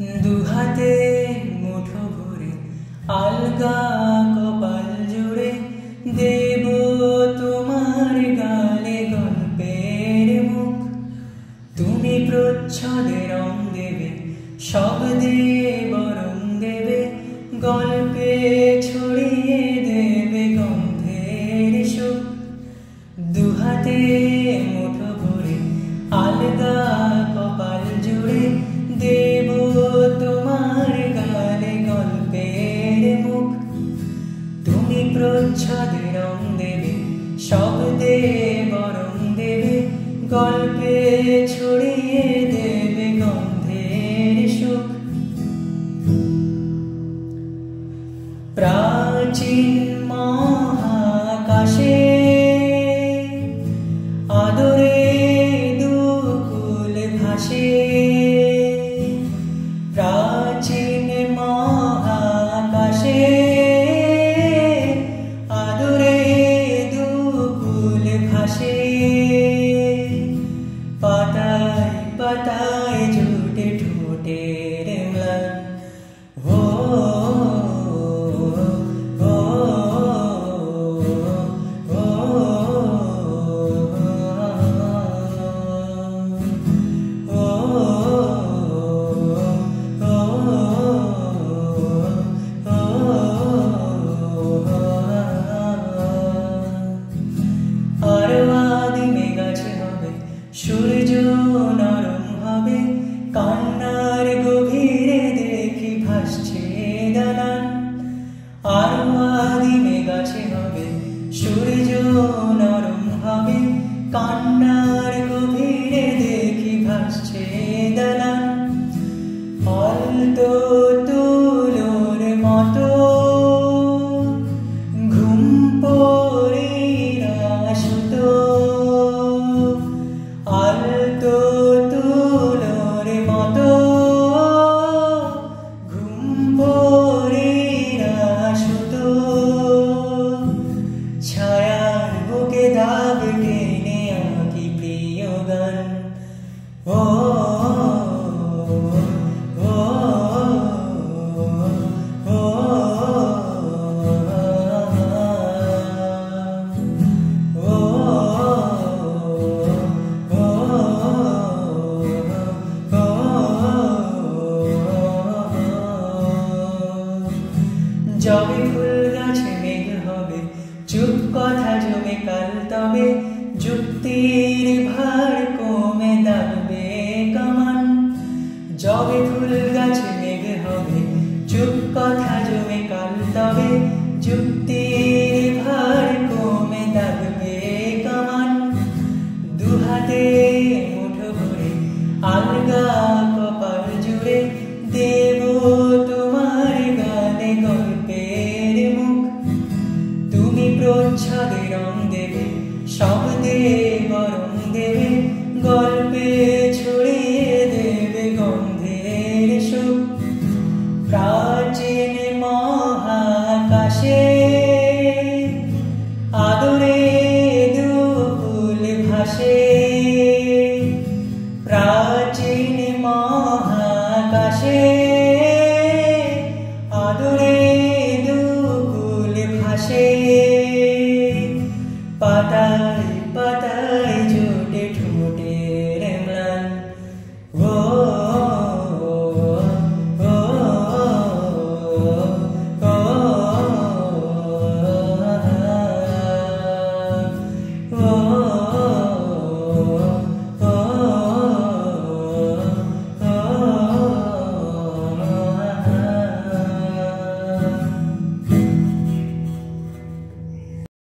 দুহাতে মুঠো ভরে আলগা কপাল জুড়ে দেব তোমার গালে গল্পের মুখ। তুমি প্রচ্ছদে রং দেবে, শব্দে বরং দেবে, গল্পে ছড়িয়ে দেবে গন্ধের সুখ। দুহাতে মুঠো ভরে আলগা কপাল জুড়ে দেব তোমার গালে গল্পের মুখ। তুমি প্রচ্ছদে রং দেবে, শব্দে বরং দেবে, গল্পে ছড়িয়ে দেবে গন্ধের সুখ। প্রাচীন মহাকাশে আদরে দুকুল ভাসে। প্রাচীন মহাকাশে আদরে দুকুল ভাসে। পাতায় পাতায় জুটে ঠোঁটের ম্লান। ও সূর্য নরম হবে, কান্নার গভীরে দেখি ভাসছে দালান। আরো আদিমে গাছে হবে, সূর্য নরম হবে, কান্নার গভীরে দেখি ভাসছে দালান। অলতো তুলোর মতো ঘুম পড়িরা সুতো। আলতো তুলোর মতো ঘুম পড়িরা সুতো। ছায়ার বুকে দাগ টেনে আঁকি প্রিয় গান। ও ও ও যবে ফুল গাছে মেঘ হবে, চুপ কথা জমে কাল তবে, যুক্তির ভার কমে দাঁড়বে কামান। যবে ফুল গাছে মেঘ হবে, চুপ কথা জমে কাল তবে, যুক্তির ভার কমে দাঁড়বে কামান। দুহাতে মুঠো ভরে আলগা কপাল জুড়ে দেব তোমার গালে গল্পের মুখ। তুমি প্রচ্ছদে রং দেবে, শব্দে বরং দেবে, গল্পে ছড়িয়ে দেবে গন্ধের সুখ। প্রাচীন মহাকাশে আদরে দুকুল ভাসে। প্রাচীন মহাকাশে